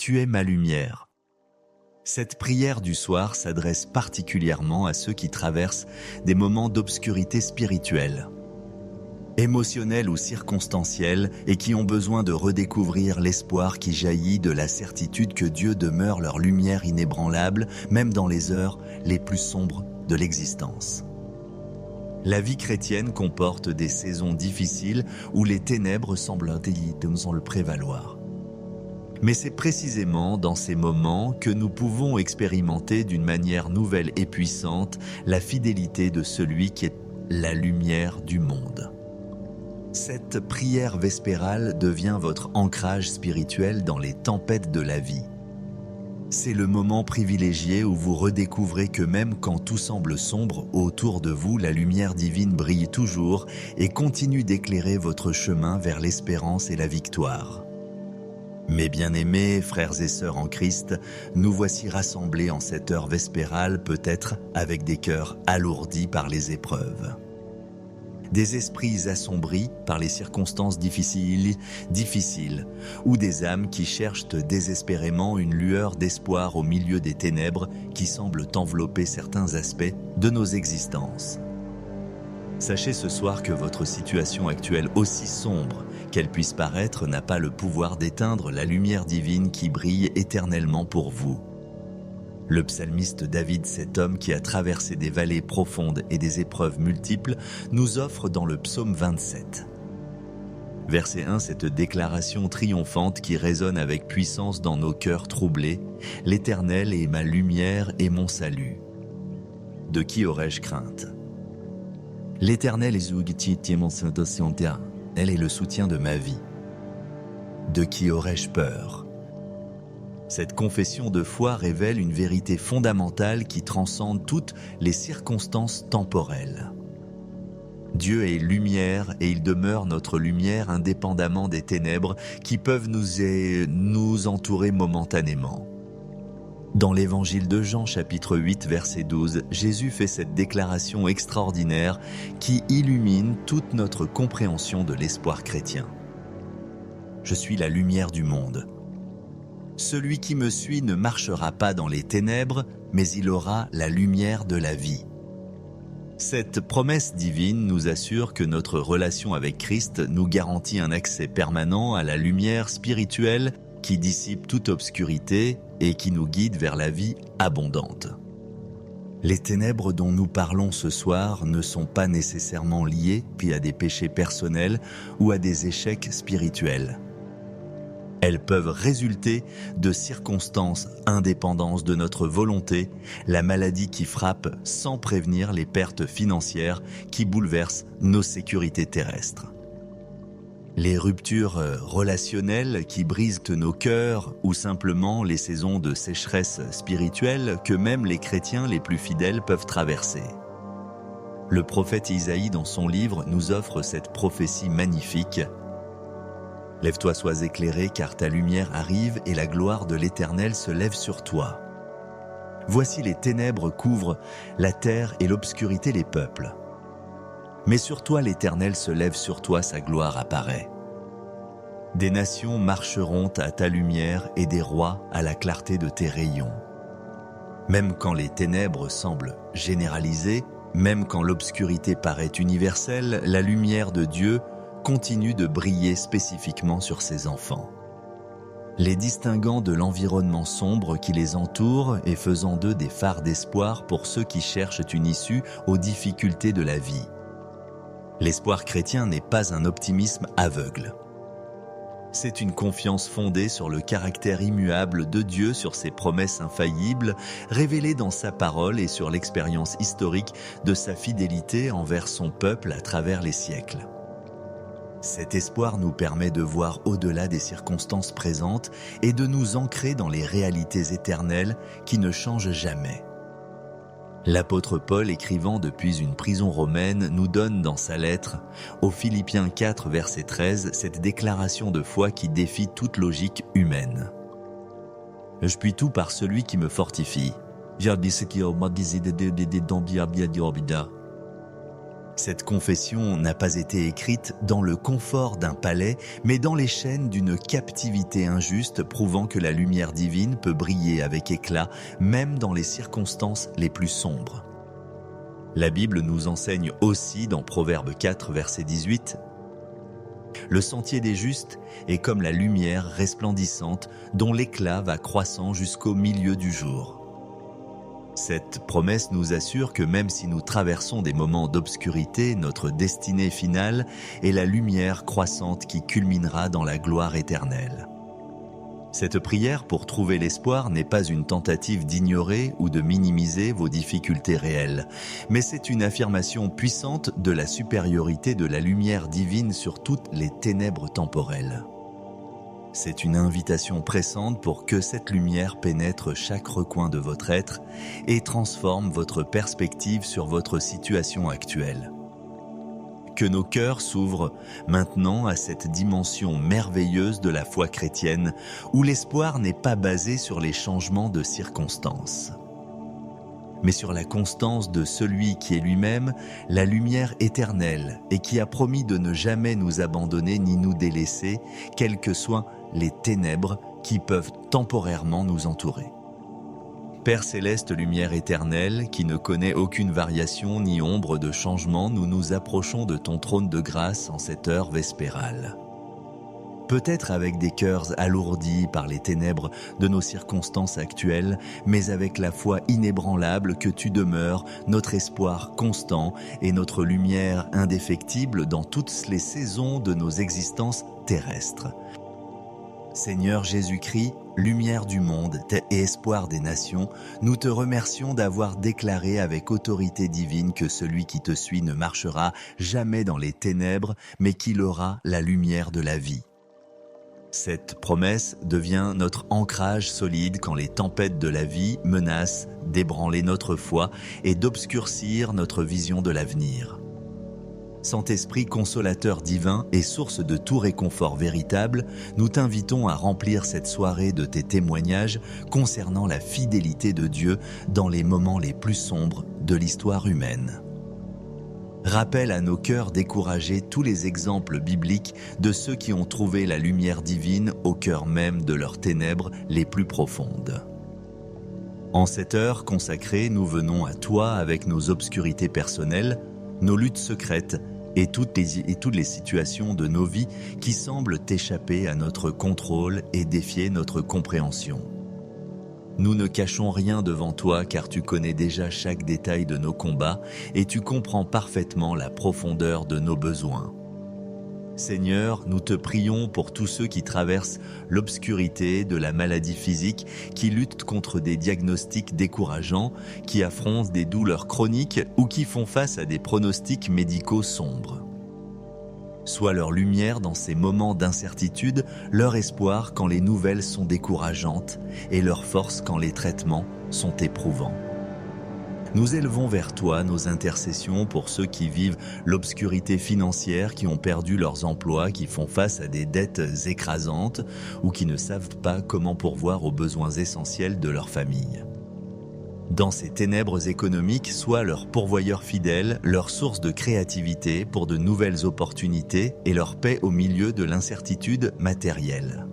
Tu es ma lumière. Cette prière du soir s'adresse particulièrement à ceux qui traversent des moments d'obscurité spirituelle, émotionnelle ou circonstancielle, et qui ont besoin de redécouvrir l'espoir qui jaillit de la certitude que Dieu demeure leur lumière inébranlable, même dans les heures les plus sombres de l'existence. La vie chrétienne comporte des saisons difficiles où les ténèbres semblent le prévaloir. Mais c'est précisément dans ces moments que nous pouvons expérimenter d'une manière nouvelle et puissante la fidélité de celui qui est la lumière du monde. Cette prière vespérale devient votre ancrage spirituel dans les tempêtes de la vie. C'est le moment privilégié où vous redécouvrez que même quand tout semble sombre autour de vous, la lumière divine brille toujours et continue d'éclairer votre chemin vers l'espérance et la victoire. Mes bien-aimés frères et sœurs en Christ, nous voici rassemblés en cette heure vespérale, peut-être avec des cœurs alourdis par les épreuves. Des esprits assombris par les circonstances difficiles, ou des âmes qui cherchent désespérément une lueur d'espoir au milieu des ténèbres qui semblent envelopper certains aspects de nos existences. Sachez ce soir que votre situation actuelle, aussi sombre qu'elle puisse paraître, n'a pas le pouvoir d'éteindre la lumière divine qui brille éternellement pour vous. Le psalmiste David, cet homme qui a traversé des vallées profondes et des épreuves multiples, nous offre dans le psaume 27. Verset 1, cette déclaration triomphante qui résonne avec puissance dans nos cœurs troublés. « L'Éternel est ma lumière et mon salut. De qui aurais-je crainte ? L'Éternel est elle est le soutien de ma vie. De qui aurais-je peur ? » Cette confession de foi révèle une vérité fondamentale qui transcende toutes les circonstances temporelles. Dieu est lumière et il demeure notre lumière indépendamment des ténèbres qui peuvent nous entourer momentanément. Dans l'évangile de Jean, chapitre 8, verset 12, Jésus fait cette déclaration extraordinaire qui illumine toute notre compréhension de l'espoir chrétien. « Je suis la lumière du monde. Celui qui me suit ne marchera pas dans les ténèbres, mais il aura la lumière de la vie. » Cette promesse divine nous assure que notre relation avec Christ nous garantit un accès permanent à la lumière spirituelle qui dissipe toute obscurité et qui nous guide vers la vie abondante. Les ténèbres dont nous parlons ce soir ne sont pas nécessairement liées à des péchés personnels ou à des échecs spirituels. Elles peuvent résulter de circonstances indépendantes de notre volonté, la maladie qui frappe sans prévenir, les pertes financières qui bouleversent nos sécurités terrestres. Les ruptures relationnelles qui brisent nos cœurs ou simplement les saisons de sécheresse spirituelle que même les chrétiens les plus fidèles peuvent traverser. Le prophète Isaïe, dans son livre, nous offre cette prophétie magnifique. « Lève-toi, sois éclairé, car ta lumière arrive et la gloire de l'Éternel se lève sur toi. Voici les ténèbres couvrent la terre et l'obscurité les peuples. Mais sur toi l'Éternel se lève, sur toi sa gloire apparaît. Des nations marcheront à ta lumière et des rois à la clarté de tes rayons. Même quand les ténèbres semblent généralisées, même quand l'obscurité paraît universelle, la lumière de Dieu continue de briller spécifiquement sur ses enfants. Les distinguant de l'environnement sombre qui les entoure et faisant d'eux des phares d'espoir pour ceux qui cherchent une issue aux difficultés de la vie. L'espoir chrétien n'est pas un optimisme aveugle. C'est une confiance fondée sur le caractère immuable de Dieu, sur ses promesses infaillibles, révélées dans sa parole et sur l'expérience historique de sa fidélité envers son peuple à travers les siècles. Cet espoir nous permet de voir au-delà des circonstances présentes et de nous ancrer dans les réalités éternelles qui ne changent jamais. L'apôtre Paul, écrivant depuis une prison romaine, nous donne dans sa lettre, aux Philippiens 4, verset 13, cette déclaration de foi qui défie toute logique humaine. « Je puis tout par celui qui me fortifie. » Cette confession n'a pas été écrite dans le confort d'un palais, mais dans les chaînes d'une captivité injuste, prouvant que la lumière divine peut briller avec éclat, même dans les circonstances les plus sombres. La Bible nous enseigne aussi dans Proverbe 4, verset 18, « Le sentier des justes est comme la lumière resplendissante dont l'éclat va croissant jusqu'au milieu du jour. » Cette promesse nous assure que même si nous traversons des moments d'obscurité, notre destinée finale est la lumière croissante qui culminera dans la gloire éternelle. Cette prière pour trouver l'espoir n'est pas une tentative d'ignorer ou de minimiser vos difficultés réelles, mais c'est une affirmation puissante de la supériorité de la lumière divine sur toutes les ténèbres temporelles. C'est une invitation pressante pour que cette lumière pénètre chaque recoin de votre être et transforme votre perspective sur votre situation actuelle. Que nos cœurs s'ouvrent maintenant à cette dimension merveilleuse de la foi chrétienne où l'espoir n'est pas basé sur les changements de circonstances, mais sur la constance de celui qui est lui-même la lumière éternelle et qui a promis de ne jamais nous abandonner ni nous délaisser, quelles que soient les ténèbres qui peuvent temporairement nous entourer. Père céleste, lumière éternelle, qui ne connaît aucune variation ni ombre de changement, nous nous approchons de ton trône de grâce en cette heure vespérale. Peut-être avec des cœurs alourdis par les ténèbres de nos circonstances actuelles, mais avec la foi inébranlable que tu demeures, notre espoir constant et notre lumière indéfectible dans toutes les saisons de nos existences terrestres. Seigneur Jésus-Christ, lumière du monde et espoir des nations, nous te remercions d'avoir déclaré avec autorité divine que celui qui te suit ne marchera jamais dans les ténèbres, mais qu'il aura la lumière de la vie. Cette promesse devient notre ancrage solide quand les tempêtes de la vie menacent d'ébranler notre foi et d'obscurcir notre vision de l'avenir. Saint-Esprit consolateur divin et source de tout réconfort véritable, nous t'invitons à remplir cette soirée de tes témoignages concernant la fidélité de Dieu dans les moments les plus sombres de l'histoire humaine. Rappelle à nos cœurs découragés tous les exemples bibliques de ceux qui ont trouvé la lumière divine au cœur même de leurs ténèbres les plus profondes. En cette heure consacrée, nous venons à toi avec nos obscurités personnelles, nos luttes secrètes et toutes les situations de nos vies qui semblent échapper à notre contrôle et défier notre compréhension. Nous ne cachons rien devant toi car tu connais déjà chaque détail de nos combats et tu comprends parfaitement la profondeur de nos besoins. Seigneur, nous te prions pour tous ceux qui traversent l'obscurité de la maladie physique, qui luttent contre des diagnostics décourageants, qui affrontent des douleurs chroniques ou qui font face à des pronostics médicaux sombres. Sois leur lumière dans ces moments d'incertitude, leur espoir quand les nouvelles sont décourageantes et leur force quand les traitements sont éprouvants. Nous élevons vers toi nos intercessions pour ceux qui vivent l'obscurité financière, qui ont perdu leurs emplois, qui font face à des dettes écrasantes ou qui ne savent pas comment pourvoir aux besoins essentiels de leur famille. Dans ces ténèbres économiques, sois leur pourvoyeur fidèle, leur source de créativité pour de nouvelles opportunités et leur paix au milieu de l'incertitude matérielle.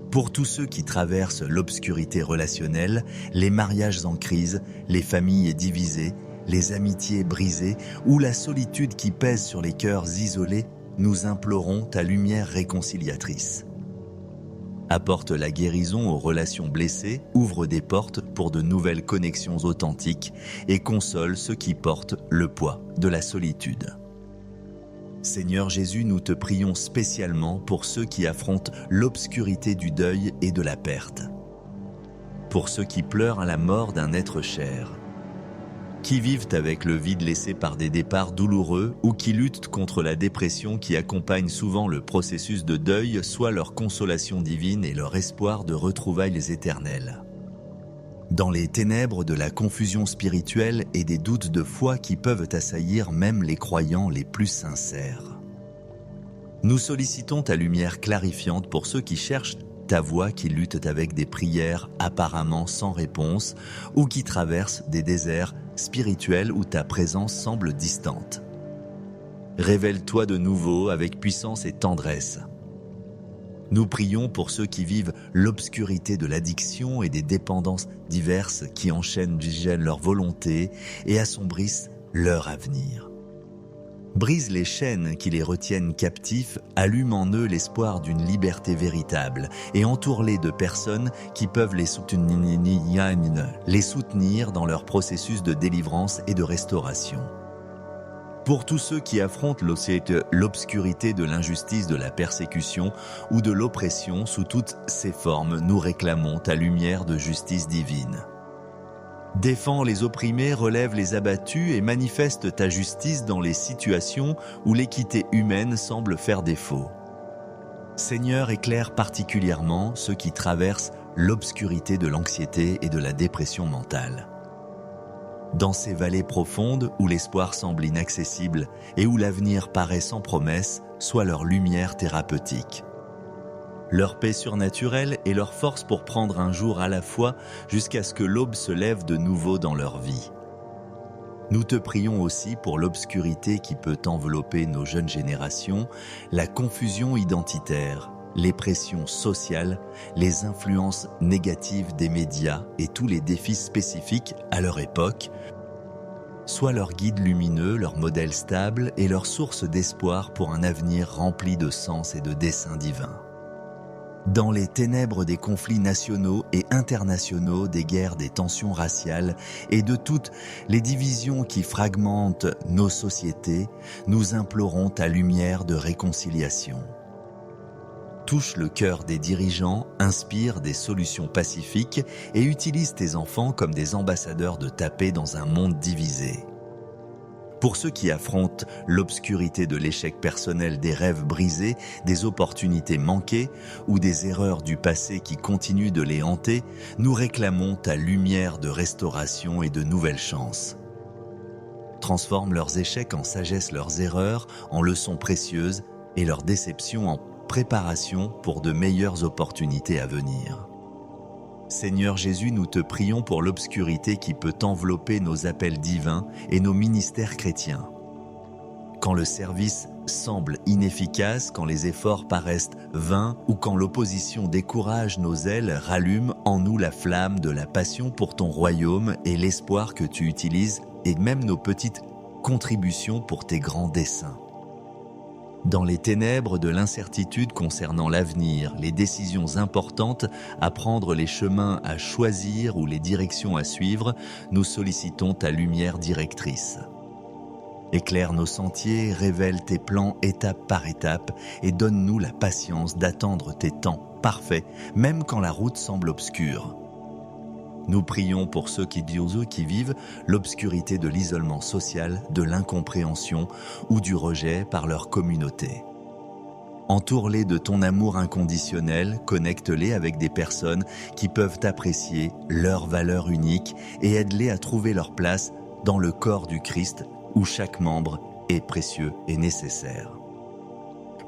Pour tous ceux qui traversent l'obscurité relationnelle, les mariages en crise, les familles divisées, les amitiés brisées ou la solitude qui pèse sur les cœurs isolés, nous implorons ta lumière réconciliatrice. Apporte la guérison aux relations blessées, ouvre des portes pour de nouvelles connexions authentiques et console ceux qui portent le poids de la solitude. Seigneur Jésus, nous te prions spécialement pour ceux qui affrontent l'obscurité du deuil et de la perte. Pour ceux qui pleurent à la mort d'un être cher, qui vivent avec le vide laissé par des départs douloureux ou qui luttent contre la dépression qui accompagne souvent le processus de deuil, soit leur consolation divine et leur espoir de retrouvailles éternelles. Dans les ténèbres de la confusion spirituelle et des doutes de foi qui peuvent assaillir même les croyants les plus sincères, nous sollicitons ta lumière clarifiante pour ceux qui cherchent ta voix, qui luttent avec des prières apparemment sans réponse ou qui traversent des déserts spirituels où ta présence semble distante. révèle-toi de nouveau avec puissance et tendresse. Nous prions pour ceux qui vivent l'obscurité de l'addiction et des dépendances diverses qui enchaînent leur volonté et assombrissent leur avenir. Brise les chaînes qui les retiennent captifs, allume en eux l'espoir d'une liberté véritable et entoure-les de personnes qui peuvent les soutenir dans leur processus de délivrance et de restauration. Pour tous ceux qui affrontent l'obscurité de l'injustice, de la persécution ou de l'oppression sous toutes ses formes, nous réclamons ta lumière de justice divine. Défends les opprimés, relève les abattus et manifeste ta justice dans les situations où l'équité humaine semble faire défaut. Seigneur, éclaire particulièrement ceux qui traversent l'obscurité de l'anxiété et de la dépression mentale. Dans ces vallées profondes où l'espoir semble inaccessible et où l'avenir paraît sans promesse, sois leur lumière thérapeutique. Leur paix surnaturelle et leur force pour prendre un jour à la fois jusqu'à ce que l'aube se lève de nouveau dans leur vie. Nous te prions aussi pour l'obscurité qui peut envelopper nos jeunes générations, la confusion identitaire, les pressions sociales, les influences négatives des médias et tous les défis spécifiques à leur époque. Sois leur guide lumineux, leur modèle stable et leur source d'espoir pour un avenir rempli de sens et de desseins divins. Dans les ténèbres des conflits nationaux et internationaux, des guerres, des tensions raciales et de toutes les divisions qui fragmentent nos sociétés, nous implorons ta lumière de réconciliation. Touche le cœur des dirigeants, inspire des solutions pacifiques et utilise tes enfants comme des ambassadeurs de ta paix dans un monde divisé. Pour ceux qui affrontent l'obscurité de l'échec personnel, des rêves brisés, des opportunités manquées ou des erreurs du passé qui continuent de les hanter, nous réclamons ta lumière de restauration et de nouvelles chances. Transforme leurs échecs en sagesse, leurs erreurs en leçons précieuses et leurs déceptions en préparation pour de meilleures opportunités à venir. Seigneur Jésus, nous te prions pour l'obscurité qui peut envelopper nos appels divins et nos ministères chrétiens. Quand le service semble inefficace, quand les efforts paraissent vains ou quand l'opposition décourage nos ailes, rallume en nous la flamme de la passion pour ton royaume et l'espoir que tu utilises et même nos petites contributions pour tes grands desseins. Dans les ténèbres de l'incertitude concernant l'avenir, les décisions importantes à prendre, les chemins à choisir ou les directions à suivre, nous sollicitons ta lumière directrice. Éclaire nos sentiers, révèle tes plans étape par étape et donne-nous la patience d'attendre tes temps parfaits, même quand la route semble obscure. Nous prions pour ceux qui vivent l'obscurité de l'isolement social, de l'incompréhension ou du rejet par leur communauté. Entoure-les de ton amour inconditionnel, connecte-les avec des personnes qui peuvent apprécier leur valeur unique et aide-les à trouver leur place dans le corps du Christ où chaque membre est précieux et nécessaire.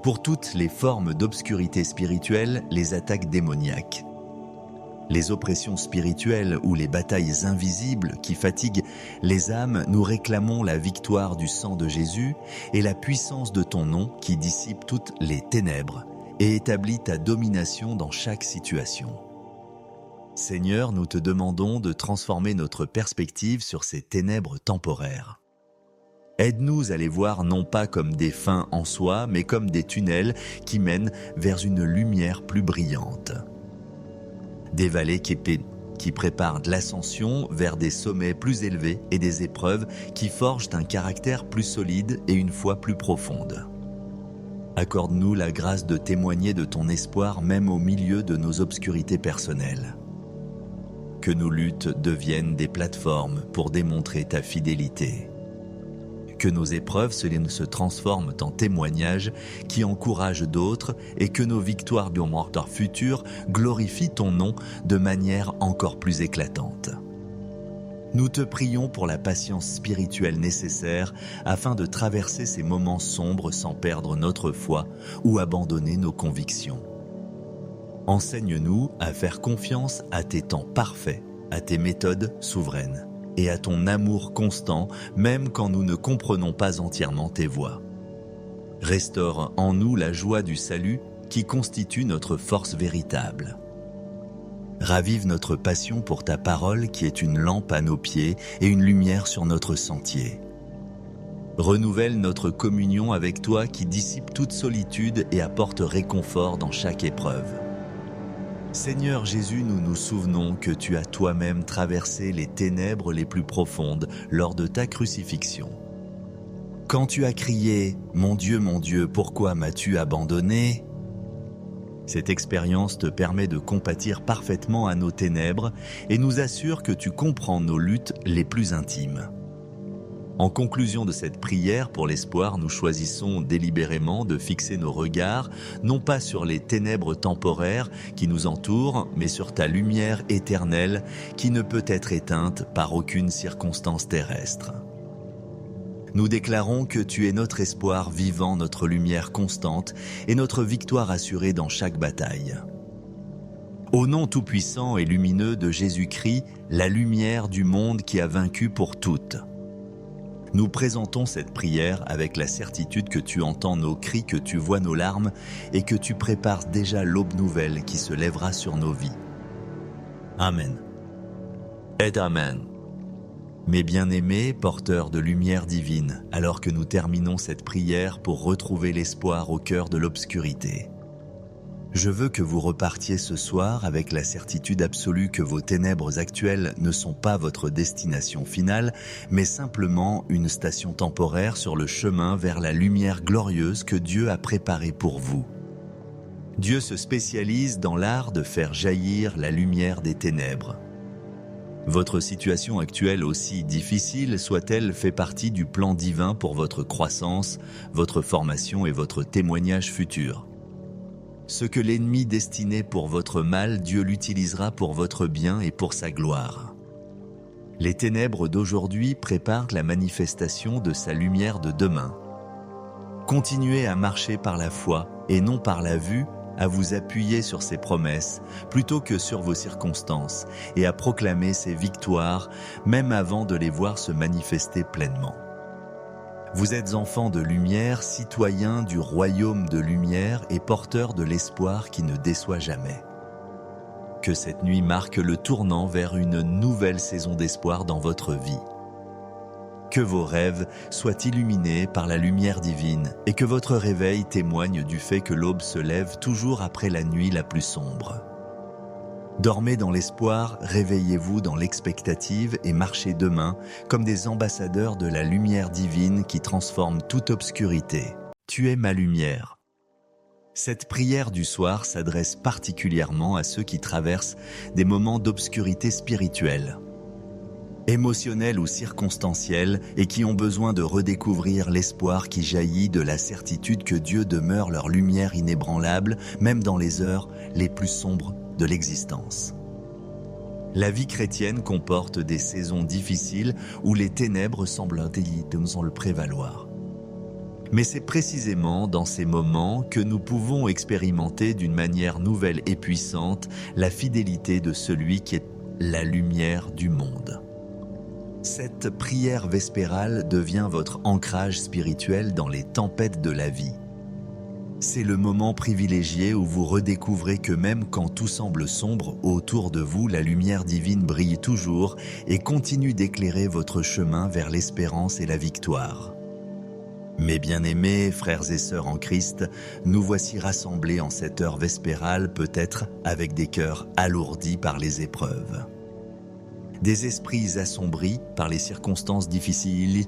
Pour toutes les formes d'obscurité spirituelle, les attaques démoniaques, les oppressions spirituelles ou les batailles invisibles qui fatiguent les âmes, nous réclamons la victoire du sang de Jésus et la puissance de ton nom qui dissipe toutes les ténèbres et établit ta domination dans chaque situation. Seigneur, nous te demandons de transformer notre perspective sur ces ténèbres temporaires. Aide-nous à les voir non pas comme des fins en soi, mais comme des tunnels qui mènent vers une lumière plus brillante. Des vallées qui préparent de l'ascension vers des sommets plus élevés et des épreuves qui forgent un caractère plus solide et une foi plus profonde. Accorde-nous la grâce de témoigner de ton espoir même au milieu de nos obscurités personnelles. Que nos luttes deviennent des plateformes pour démontrer ta fidélité. Que nos épreuves se transforment en témoignages qui encouragent d'autres et que nos victoires du monde futur glorifient ton nom de manière encore plus éclatante. Nous te prions pour la patience spirituelle nécessaire afin de traverser ces moments sombres sans perdre notre foi ou abandonner nos convictions. Enseigne-nous à faire confiance à tes temps parfaits, à tes méthodes souveraines et à ton amour constant, même quand nous ne comprenons pas entièrement tes voies. Restaure en nous la joie du salut qui constitue notre force véritable. Ravive notre passion pour ta parole qui est une lampe à nos pieds et une lumière sur notre sentier. Renouvelle notre communion avec toi qui dissipe toute solitude et apporte réconfort dans chaque épreuve. Seigneur Jésus, nous nous souvenons que tu as toi-même traversé les ténèbres les plus profondes lors de ta crucifixion. Quand tu as crié « Mon Dieu, pourquoi m'as-tu abandonné ?» Cette expérience te permet de compatir parfaitement à nos ténèbres et nous assure que tu comprends nos luttes les plus intimes. En conclusion de cette prière pour l'espoir, nous choisissons délibérément de fixer nos regards, non pas sur les ténèbres temporaires qui nous entourent, mais sur ta lumière éternelle qui ne peut être éteinte par aucune circonstance terrestre. Nous déclarons que tu es notre espoir vivant, notre lumière constante et notre victoire assurée dans chaque bataille. Au nom tout-puissant et lumineux de Jésus-Christ, la lumière du monde qui a vaincu pour toutes. Nous présentons cette prière avec la certitude que tu entends nos cris, que tu vois nos larmes et que tu prépares déjà l'aube nouvelle qui se lèvera sur nos vies. Amen. Et Amen. Mes bien-aimés, porteurs de lumière divine, alors que nous terminons cette prière pour retrouver l'espoir au cœur de l'obscurité. Je veux que vous repartiez ce soir avec la certitude absolue que vos ténèbres actuelles ne sont pas votre destination finale, mais simplement une station temporaire sur le chemin vers la lumière glorieuse que Dieu a préparée pour vous. Dieu se spécialise dans l'art de faire jaillir la lumière des ténèbres. Votre situation actuelle, aussi difficile soit-elle, fait partie du plan divin pour votre croissance, votre formation et votre témoignage futur. Ce que l'ennemi destinait pour votre mal, Dieu l'utilisera pour votre bien et pour sa gloire. Les ténèbres d'aujourd'hui préparent la manifestation de sa lumière de demain. Continuez à marcher par la foi et non par la vue, à vous appuyer sur ses promesses plutôt que sur vos circonstances et à proclamer ses victoires même avant de les voir se manifester pleinement. Vous êtes enfants de lumière, citoyens du royaume de lumière et porteurs de l'espoir qui ne déçoit jamais. Que cette nuit marque le tournant vers une nouvelle saison d'espoir dans votre vie. Que vos rêves soient illuminés par la lumière divine et que votre réveil témoigne du fait que l'aube se lève toujours après la nuit la plus sombre. Dormez dans l'espoir, réveillez-vous dans l'expectative et marchez demain comme des ambassadeurs de la lumière divine qui transforme toute obscurité. Tu es ma lumière. Cette prière du soir s'adresse particulièrement à ceux qui traversent des moments d'obscurité spirituelle, émotionnelle ou circonstancielle, et qui ont besoin de redécouvrir l'espoir qui jaillit de la certitude que Dieu demeure leur lumière inébranlable, même dans les heures les plus sombres de l'existence. La vie chrétienne comporte des saisons difficiles où les ténèbres semblent le prévaloir. Mais c'est précisément dans ces moments que nous pouvons expérimenter d'une manière nouvelle et puissante la fidélité de celui qui est la lumière du monde. Cette prière vespérale devient votre ancrage spirituel dans les tempêtes de la vie. C'est le moment privilégié où vous redécouvrez que même quand tout semble sombre autour de vous, la lumière divine brille toujours et continue d'éclairer votre chemin vers l'espérance et la victoire. Mes bien-aimés frères et sœurs en Christ, nous voici rassemblés en cette heure vespérale, peut-être avec des cœurs alourdis par les épreuves. Des esprits assombris par les circonstances difficiles,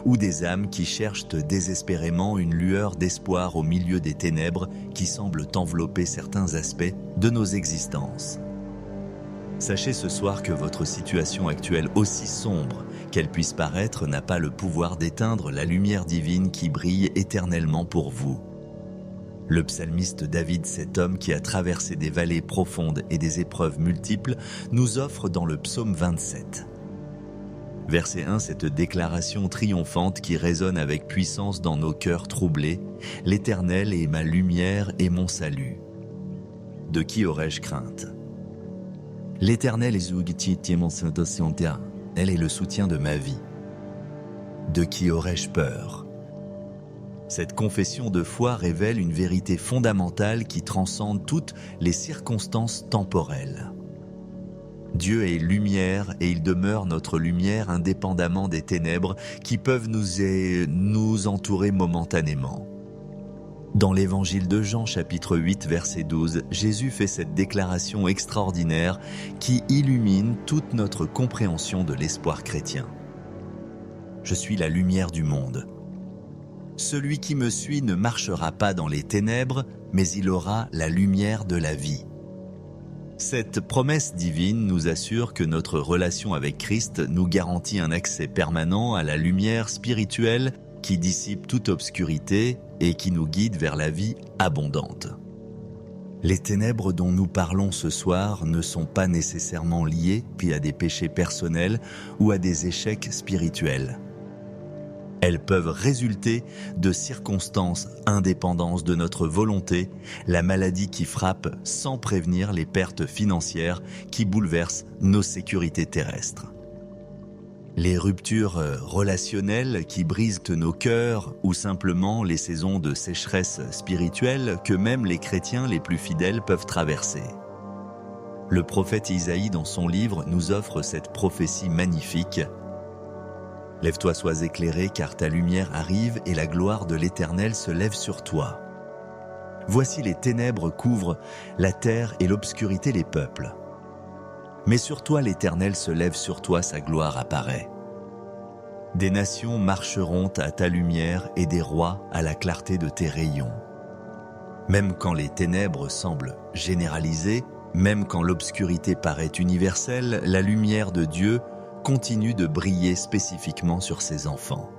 ou des âmes qui cherchent désespérément une lueur d'espoir au milieu des ténèbres qui semblent envelopper certains aspects de nos existences. Sachez ce soir que votre situation actuelle, aussi sombre qu'elle puisse paraître, n'a pas le pouvoir d'éteindre la lumière divine qui brille éternellement pour vous. Le psalmiste David, cet homme qui a traversé des vallées profondes et des épreuves multiples, nous offre dans le psaume 27. Verset 1, cette déclaration triomphante qui résonne avec puissance dans nos cœurs troublés. « L'Éternel est ma lumière et mon salut. De qui aurais-je crainte ? L'Éternel est elle est le soutien de ma vie. De qui aurais-je peur ? Cette confession de foi révèle une vérité fondamentale qui transcende toutes les circonstances temporelles. Dieu est lumière et il demeure notre lumière indépendamment des ténèbres qui peuvent nous entourer momentanément. Dans l'évangile de Jean, chapitre 8, verset 12, Jésus fait cette déclaration extraordinaire qui illumine toute notre compréhension de l'espoir chrétien. « Je suis la lumière du monde. Celui qui me suit ne marchera pas dans les ténèbres, mais il aura la lumière de la vie. » Cette promesse divine nous assure que notre relation avec Christ nous garantit un accès permanent à la lumière spirituelle qui dissipe toute obscurité et qui nous guide vers la vie abondante. Les ténèbres dont nous parlons ce soir ne sont pas nécessairement liées à des péchés personnels ou à des échecs spirituels. Elles peuvent résulter de circonstances indépendantes de notre volonté, la maladie qui frappe sans prévenir les pertes financières qui bouleversent nos sécurités terrestres. Les ruptures relationnelles qui brisent nos cœurs ou simplement les saisons de sécheresse spirituelle que même les chrétiens les plus fidèles peuvent traverser. Le prophète Isaïe dans son livre nous offre cette prophétie magnifique. « Lève-toi, sois éclairé, car ta lumière arrive et la gloire de l'Éternel se lève sur toi. Voici les ténèbres couvrent la terre et l'obscurité les peuples. Mais sur toi l'Éternel se lève, sur toi sa gloire apparaît. Des nations marcheront à ta lumière et des rois à la clarté de tes rayons. Même quand les ténèbres semblent généralisées, même quand l'obscurité paraît universelle, la lumière de Dieu continue de briller spécifiquement sur ses enfants.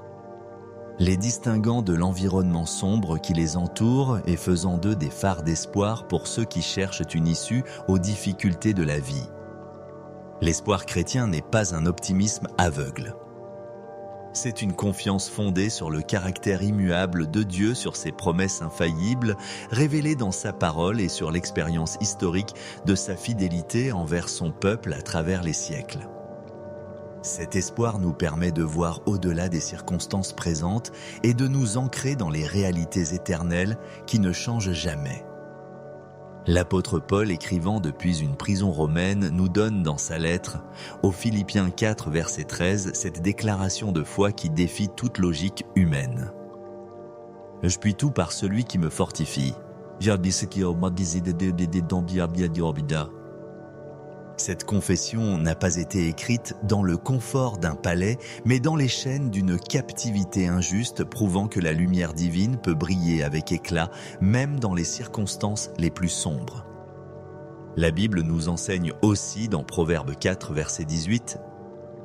Les distinguant de l'environnement sombre qui les entoure et faisant d'eux des phares d'espoir pour ceux qui cherchent une issue aux difficultés de la vie. L'espoir chrétien n'est pas un optimisme aveugle. C'est une confiance fondée sur le caractère immuable de Dieu, sur ses promesses infaillibles, révélées dans sa parole et sur l'expérience historique de sa fidélité envers son peuple à travers les siècles. Cet espoir nous permet de voir au-delà des circonstances présentes et de nous ancrer dans les réalités éternelles qui ne changent jamais. L'apôtre Paul, écrivant depuis une prison romaine, nous donne dans sa lettre, aux Philippiens 4, verset 13, cette déclaration de foi qui défie toute logique humaine. « Je puis tout par celui qui me fortifie. » Cette confession n'a pas été écrite dans le confort d'un palais, mais dans les chaînes d'une captivité injuste, prouvant que la lumière divine peut briller avec éclat, même dans les circonstances les plus sombres. La Bible nous enseigne aussi dans Proverbe 4, verset 18,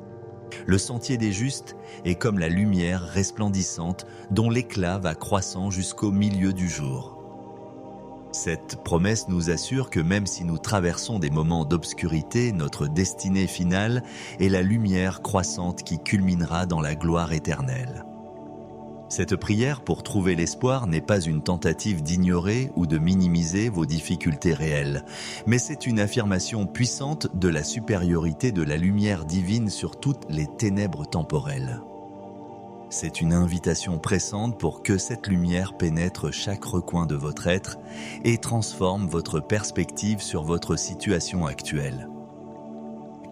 « Le sentier des justes est comme la lumière resplendissante dont l'éclat va croissant jusqu'au milieu du jour. » Cette promesse nous assure que même si nous traversons des moments d'obscurité, notre destinée finale est la lumière croissante qui culminera dans la gloire éternelle. Cette prière pour trouver l'espoir n'est pas une tentative d'ignorer ou de minimiser vos difficultés réelles, mais c'est une affirmation puissante de la supériorité de la lumière divine sur toutes les ténèbres temporelles. C'est une invitation pressante pour que cette lumière pénètre chaque recoin de votre être et transforme votre perspective sur votre situation actuelle.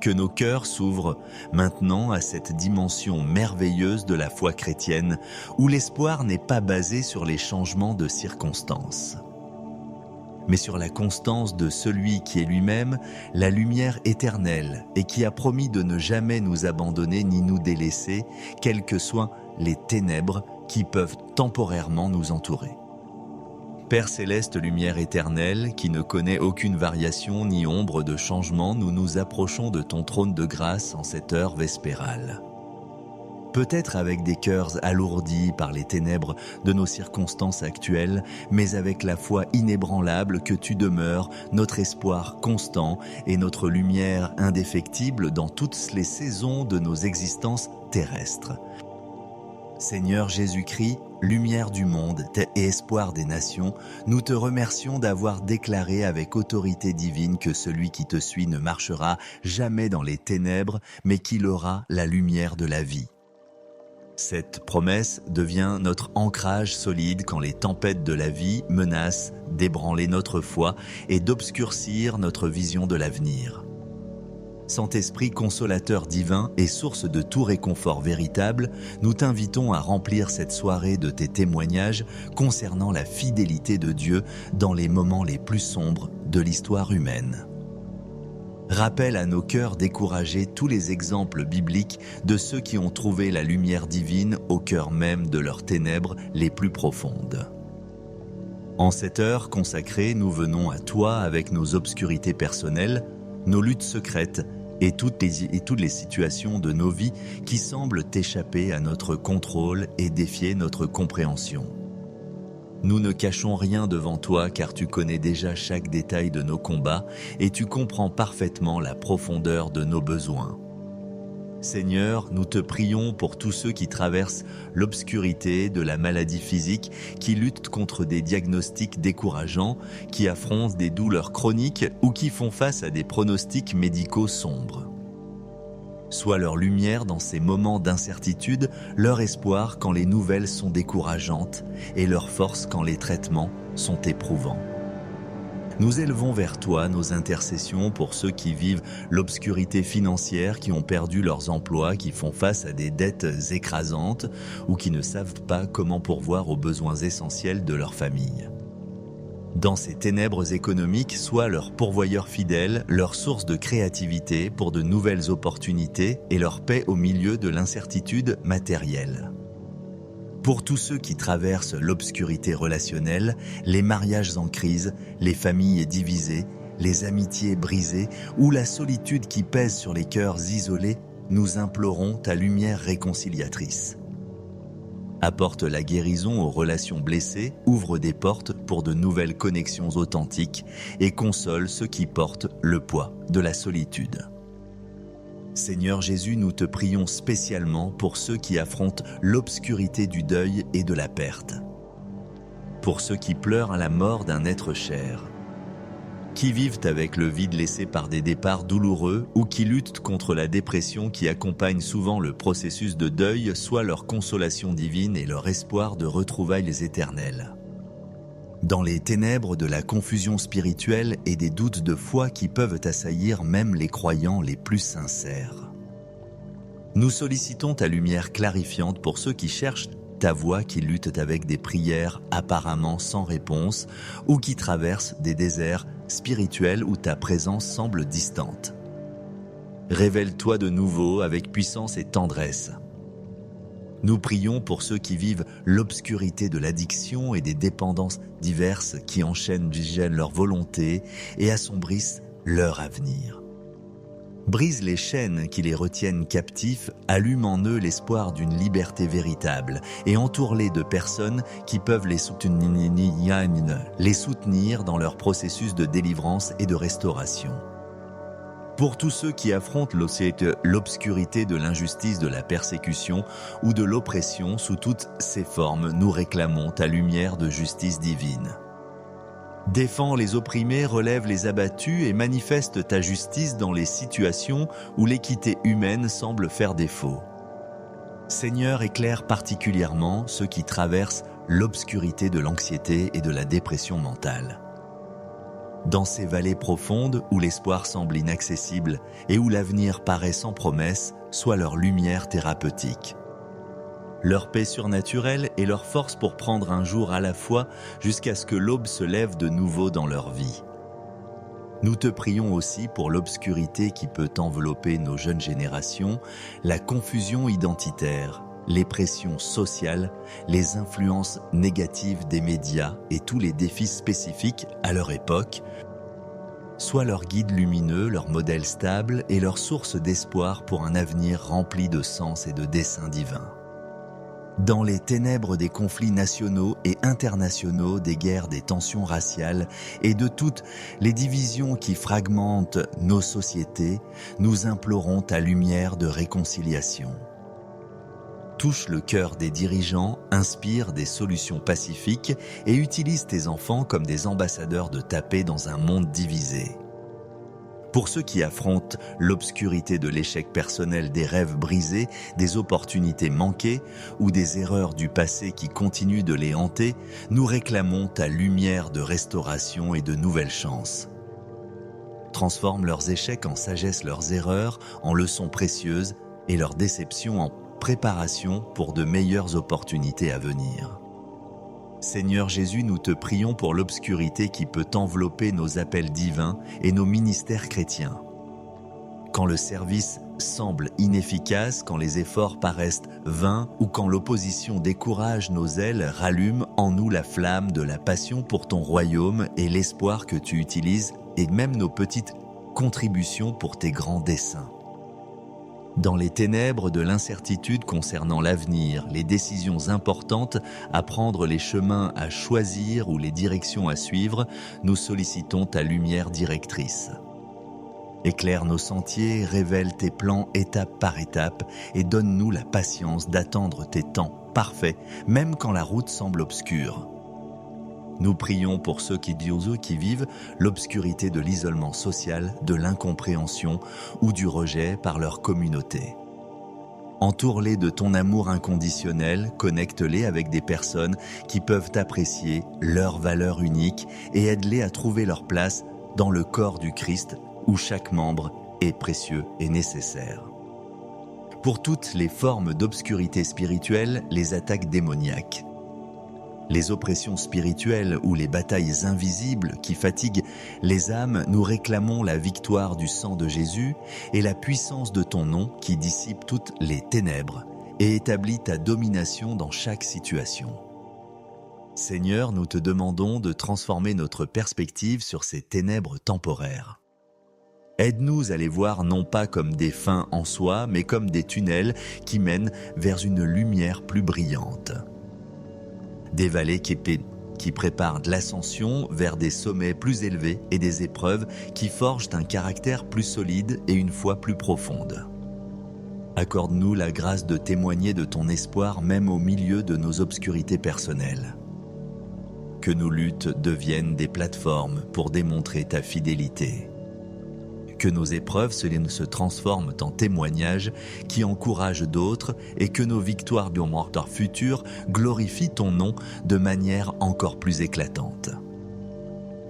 Que nos cœurs s'ouvrent maintenant à cette dimension merveilleuse de la foi chrétienne où l'espoir n'est pas basé sur les changements de circonstances, mais sur la constance de celui qui est lui-même la lumière éternelle et qui a promis de ne jamais nous abandonner ni nous délaisser, quelles que soient les ténèbres qui peuvent temporairement nous entourer. Père céleste, lumière éternelle, qui ne connaît aucune variation ni ombre de changement, nous nous approchons de ton trône de grâce en cette heure vespérale. Peut-être avec des cœurs alourdis par les ténèbres de nos circonstances actuelles, mais avec la foi inébranlable que tu demeures, notre espoir constant et notre lumière indéfectible dans toutes les saisons de nos existences terrestres. Seigneur Jésus-Christ, lumière du monde et espoir des nations, nous te remercions d'avoir déclaré avec autorité divine que celui qui te suit ne marchera jamais dans les ténèbres, mais qu'il aura la lumière de la vie. Cette promesse devient notre ancrage solide quand les tempêtes de la vie menacent d'ébranler notre foi et d'obscurcir notre vision de l'avenir. Saint-Esprit consolateur divin et source de tout réconfort véritable, nous t'invitons à remplir cette soirée de tes témoignages concernant la fidélité de Dieu dans les moments les plus sombres de l'histoire humaine. Rappelle à nos cœurs découragés tous les exemples bibliques de ceux qui ont trouvé la lumière divine au cœur même de leurs ténèbres les plus profondes. En cette heure consacrée, nous venons à toi avec nos obscurités personnelles, nos luttes secrètes et toutes les situations de nos vies qui semblent échapper à notre contrôle et défier notre compréhension. Nous ne cachons rien devant toi car tu connais déjà chaque détail de nos combats et tu comprends parfaitement la profondeur de nos besoins. Seigneur, nous te prions pour tous ceux qui traversent l'obscurité de la maladie physique, qui luttent contre des diagnostics décourageants, qui affrontent des douleurs chroniques ou qui font face à des pronostics médicaux sombres. Sois leur lumière dans ces moments d'incertitude, leur espoir quand les nouvelles sont décourageantes et leur force quand les traitements sont éprouvants. Nous élevons vers toi nos intercessions pour ceux qui vivent l'obscurité financière, qui ont perdu leurs emplois, qui font face à des dettes écrasantes ou qui ne savent pas comment pourvoir aux besoins essentiels de leur famille. Dans ces ténèbres économiques, sois leur pourvoyeur fidèle, leur source de créativité pour de nouvelles opportunités et leur paix au milieu de l'incertitude matérielle. Pour tous ceux qui traversent l'obscurité relationnelle, les mariages en crise, les familles divisées, les amitiés brisées ou la solitude qui pèse sur les cœurs isolés, nous implorons ta lumière réconciliatrice. Apporte la guérison aux relations blessées, ouvre des portes pour de nouvelles connexions authentiques et console ceux qui portent le poids de la solitude. Seigneur Jésus, nous te prions spécialement pour ceux qui affrontent l'obscurité du deuil et de la perte. Pour ceux qui pleurent à la mort d'un être cher. Qui vivent avec le vide laissé par des départs douloureux ou qui luttent contre la dépression qui accompagne souvent le processus de deuil, soit leur consolation divine et leur espoir de retrouvailles éternelles. Dans les ténèbres de la confusion spirituelle et des doutes de foi qui peuvent assaillir même les croyants les plus sincères. Nous sollicitons ta lumière clarifiante pour ceux qui cherchent ta voix, qui luttent avec des prières apparemment sans réponse ou qui traversent des déserts spirituels où ta présence semble distante. Révèle-toi de nouveau avec puissance et tendresse. Nous prions pour ceux qui vivent l'obscurité de l'addiction et des dépendances diverses qui enchaînent leur volonté et assombrissent leur avenir. Brise les chaînes qui les retiennent captifs, allume en eux l'espoir d'une liberté véritable et entoure-les de personnes qui peuvent les soutenir dans leur processus de délivrance et de restauration. Pour tous ceux qui affrontent l'obscurité de l'injustice, de la persécution ou de l'oppression sous toutes ses formes, nous réclamons ta lumière de justice divine. Défends les opprimés, relève les abattus et manifeste ta justice dans les situations où l'équité humaine semble faire défaut. Seigneur, éclaire particulièrement ceux qui traversent l'obscurité de l'anxiété et de la dépression mentale. Dans ces vallées profondes où l'espoir semble inaccessible et où l'avenir paraît sans promesse, soit leur lumière thérapeutique. Leur paix surnaturelle et leur force pour prendre un jour à la fois jusqu'à ce que l'aube se lève de nouveau dans leur vie. Nous te prions aussi pour l'obscurité qui peut envelopper nos jeunes générations, la confusion identitaire, les pressions sociales, les influences négatives des médias et tous les défis spécifiques à leur époque, soient leur guide lumineux, leur modèle stable et leur source d'espoir pour un avenir rempli de sens et de desseins divins. Dans les ténèbres des conflits nationaux et internationaux, des guerres, des tensions raciales et de toutes les divisions qui fragmentent nos sociétés, nous implorons ta lumière de réconciliation. Touche le cœur des dirigeants, inspire des solutions pacifiques et utilise tes enfants comme des ambassadeurs de ta paix dans un monde divisé. Pour ceux qui affrontent l'obscurité de l'échec personnel, des rêves brisés, des opportunités manquées ou des erreurs du passé qui continuent de les hanter, nous réclamons ta lumière de restauration et de nouvelles chances. Transforme leurs échecs en sagesse, leurs erreurs en leçons précieuses et leurs déceptions en préparation pour de meilleures opportunités à venir. Seigneur Jésus, nous te prions pour l'obscurité qui peut envelopper nos appels divins et nos ministères chrétiens. Quand le service semble inefficace, quand les efforts paraissent vains ou quand l'opposition décourage nos ailes, rallume en nous la flamme de la passion pour ton royaume et l'espoir que tu utilises et même nos petites contributions pour tes grands desseins. Dans les ténèbres de l'incertitude concernant l'avenir, les décisions importantes à prendre, les chemins à choisir ou les directions à suivre, nous sollicitons ta lumière directrice. Éclaire nos sentiers, révèle tes plans étape par étape et donne-nous la patience d'attendre tes temps parfaits, même quand la route semble obscure. Nous prions pour ceux qui vivent l'obscurité de l'isolement social, de l'incompréhension ou du rejet par leur communauté. Entoure-les de ton amour inconditionnel, connecte-les avec des personnes qui peuvent apprécier leur valeur unique et aide-les à trouver leur place dans le corps du Christ où chaque membre est précieux et nécessaire. Pour toutes les formes d'obscurité spirituelle, les attaques démoniaques, les oppressions spirituelles ou les batailles invisibles qui fatiguent les âmes, nous réclamons la victoire du sang de Jésus et la puissance de ton nom qui dissipe toutes les ténèbres et établit ta domination dans chaque situation. Seigneur, nous te demandons de transformer notre perspective sur ces ténèbres temporaires. Aide-nous à les voir non pas comme des fins en soi, mais comme des tunnels qui mènent vers une lumière plus brillante. Des vallées qui préparent de l'ascension vers des sommets plus élevés et des épreuves qui forgent un caractère plus solide et une foi plus profonde. Accorde-nous la grâce de témoigner de ton espoir même au milieu de nos obscurités personnelles. Que nos luttes deviennent des plateformes pour démontrer ta fidélité. Que nos épreuves se transforment en témoignages qui encouragent d'autres et que nos victoires du mortar futur glorifient ton nom de manière encore plus éclatante.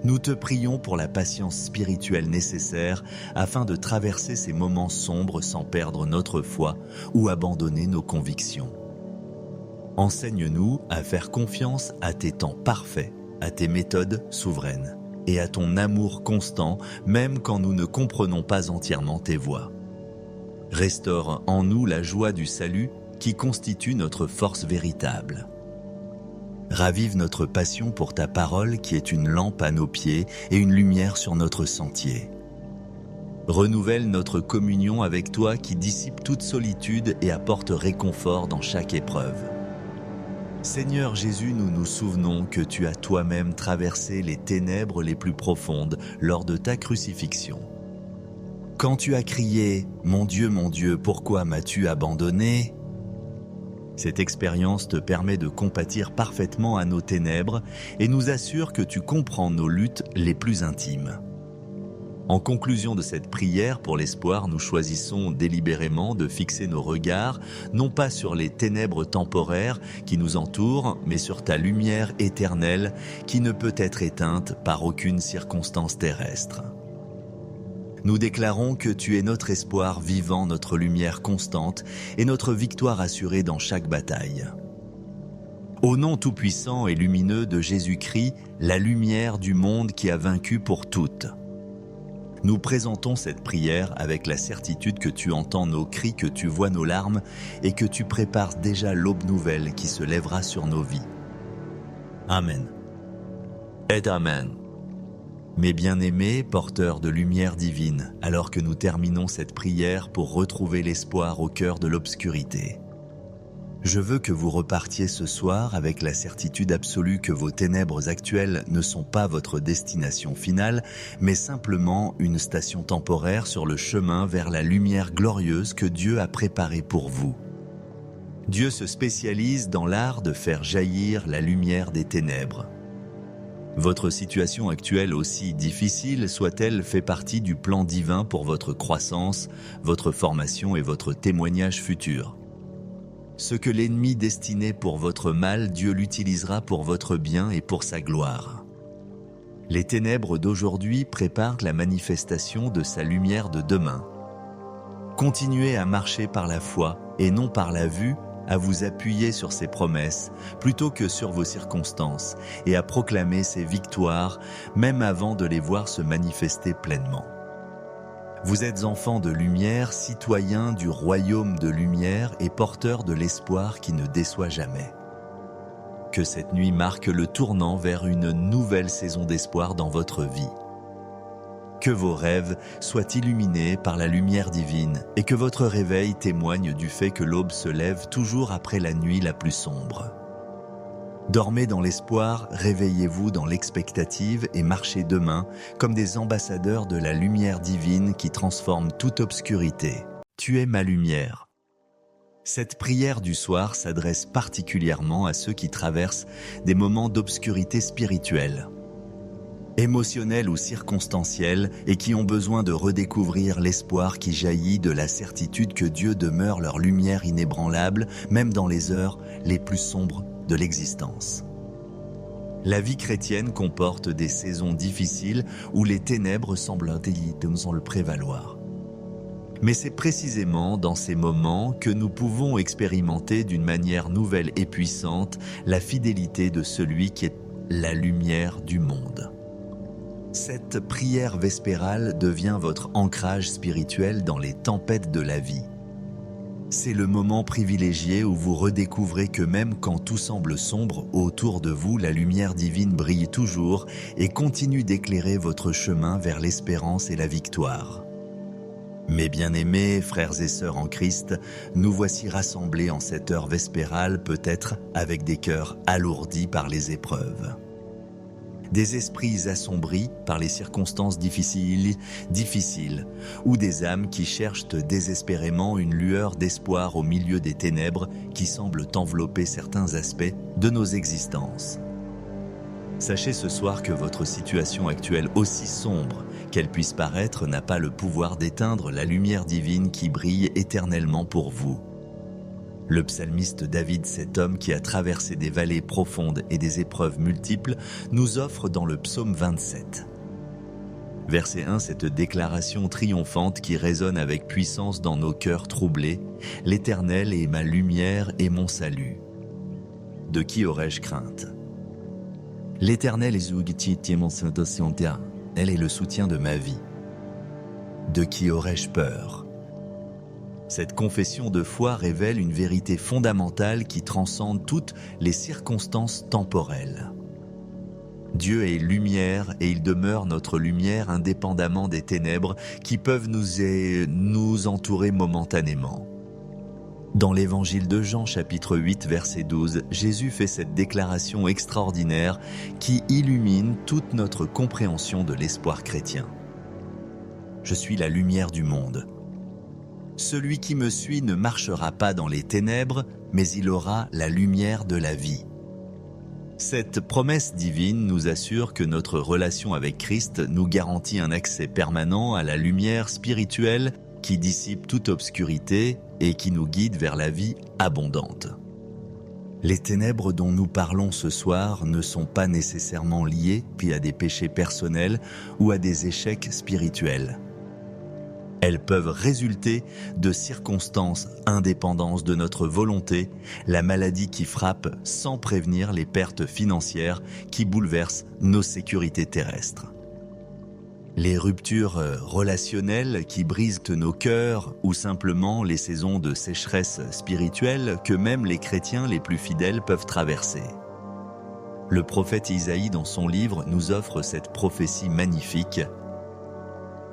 Nous te prions pour la patience spirituelle nécessaire afin de traverser ces moments sombres sans perdre notre foi ou abandonner nos convictions. Enseigne-nous à faire confiance à tes temps parfaits, à tes méthodes souveraines et à ton amour constant, même quand nous ne comprenons pas entièrement tes voies. Restaure en nous la joie du salut qui constitue notre force véritable. Ravive notre passion pour ta parole qui est une lampe à nos pieds et une lumière sur notre sentier. Renouvelle notre communion avec toi qui dissipe toute solitude et apporte réconfort dans chaque épreuve. Seigneur Jésus, nous nous souvenons que tu as toi-même traversé les ténèbres les plus profondes lors de ta crucifixion. Quand tu as crié « Mon Dieu, pourquoi m'as-tu abandonné ?» Cette expérience te permet de compatir parfaitement à nos ténèbres et nous assure que tu comprends nos luttes les plus intimes. En conclusion de cette prière pour l'espoir, nous choisissons délibérément de fixer nos regards, non pas sur les ténèbres temporaires qui nous entourent, mais sur ta lumière éternelle qui ne peut être éteinte par aucune circonstance terrestre. Nous déclarons que tu es notre espoir vivant, notre lumière constante et notre victoire assurée dans chaque bataille. Au nom tout-puissant et lumineux de Jésus-Christ, la lumière du monde qui a vaincu pour toutes. Nous présentons cette prière avec la certitude que tu entends nos cris, que tu vois nos larmes et que tu prépares déjà l'aube nouvelle qui se lèvera sur nos vies. Amen. Et Amen. Mes bien-aimés, porteurs de lumière divine, alors que nous terminons cette prière pour retrouver l'espoir au cœur de l'obscurité. Je veux que vous repartiez ce soir avec la certitude absolue que vos ténèbres actuelles ne sont pas votre destination finale, mais simplement une station temporaire sur le chemin vers la lumière glorieuse que Dieu a préparée pour vous. Dieu se spécialise dans l'art de faire jaillir la lumière des ténèbres. Votre situation actuelle, aussi difficile soit-elle, fait partie du plan divin pour votre croissance, votre formation et votre témoignage futur. Ce que l'ennemi destinait pour votre mal, Dieu l'utilisera pour votre bien et pour sa gloire. Les ténèbres d'aujourd'hui préparent la manifestation de sa lumière de demain. Continuez à marcher par la foi et non par la vue, à vous appuyer sur ses promesses plutôt que sur vos circonstances et à proclamer ses victoires même avant de les voir se manifester pleinement. Vous êtes enfants de lumière, citoyens du royaume de lumière et porteurs de l'espoir qui ne déçoit jamais. Que cette nuit marque le tournant vers une nouvelle saison d'espoir dans votre vie. Que vos rêves soient illuminés par la lumière divine et que votre réveil témoigne du fait que l'aube se lève toujours après la nuit la plus sombre. Dormez dans l'espoir, réveillez-vous dans l'expectative et marchez demain comme des ambassadeurs de la lumière divine qui transforme toute obscurité. Tu es ma lumière. Cette prière du soir s'adresse particulièrement à ceux qui traversent des moments d'obscurité spirituelle, émotionnels ou circonstanciels, et qui ont besoin de redécouvrir l'espoir qui jaillit de la certitude que Dieu demeure leur lumière inébranlable, même dans les heures les plus sombres de l'existence. La vie chrétienne comporte des saisons difficiles où les ténèbres semblent le prévaloir. Mais c'est précisément dans ces moments que nous pouvons expérimenter d'une manière nouvelle et puissante la fidélité de celui qui est la lumière du monde. Cette prière vespérale devient votre ancrage spirituel dans les tempêtes de la vie. C'est le moment privilégié où vous redécouvrez que même quand tout semble sombre autour de vous, la lumière divine brille toujours et continue d'éclairer votre chemin vers l'espérance et la victoire. Mes bien-aimés frères et sœurs en Christ, nous voici rassemblés en cette heure vespérale, peut-être avec des cœurs alourdis par les épreuves. Des esprits assombris par les circonstances difficiles, ou des âmes qui cherchent désespérément une lueur d'espoir au milieu des ténèbres qui semblent envelopper certains aspects de nos existences. Sachez ce soir que votre situation actuelle, aussi sombre qu'elle puisse paraître, n'a pas le pouvoir d'éteindre la lumière divine qui brille éternellement pour vous. Le psalmiste David, cet homme qui a traversé des vallées profondes et des épreuves multiples, nous offre dans le psaume 27. Verset 1, cette déclaration triomphante qui résonne avec puissance dans nos cœurs troublés. « L'Éternel est ma lumière et mon salut. De qui aurais-je crainte ? L'Éternel est elle est le soutien de ma vie. De qui aurais-je peur ? Cette confession de foi révèle une vérité fondamentale qui transcende toutes les circonstances temporelles. Dieu est lumière et il demeure notre lumière indépendamment des ténèbres qui peuvent nous entourer momentanément. Dans l'évangile de Jean, chapitre 8, verset 12, Jésus fait cette déclaration extraordinaire qui illumine toute notre compréhension de l'espoir chrétien. « Je suis la lumière du monde. Celui qui me suit ne marchera pas dans les ténèbres, mais il aura la lumière de la vie. » Cette promesse divine nous assure que notre relation avec Christ nous garantit un accès permanent à la lumière spirituelle qui dissipe toute obscurité et qui nous guide vers la vie abondante. Les ténèbres dont nous parlons ce soir ne sont pas nécessairement liées à des péchés personnels ou à des échecs spirituels. Elles peuvent résulter de circonstances indépendantes de notre volonté, la maladie qui frappe sans prévenir, les pertes financières qui bouleversent nos sécurités terrestres. Les ruptures relationnelles qui brisent nos cœurs ou simplement les saisons de sécheresse spirituelle que même les chrétiens les plus fidèles peuvent traverser. Le prophète Isaïe, dans son livre, nous offre cette prophétie magnifique.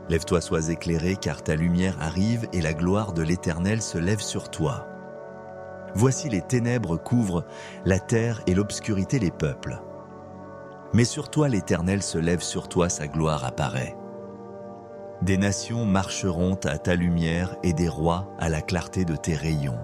« Lève-toi, sois éclairé, car ta lumière arrive et la gloire de l'Éternel se lève sur toi. Voici les ténèbres couvrent la terre et l'obscurité les peuples. Mais sur toi l'Éternel se lève, sur toi sa gloire apparaît. Des nations marcheront à ta lumière et des rois à la clarté de tes rayons.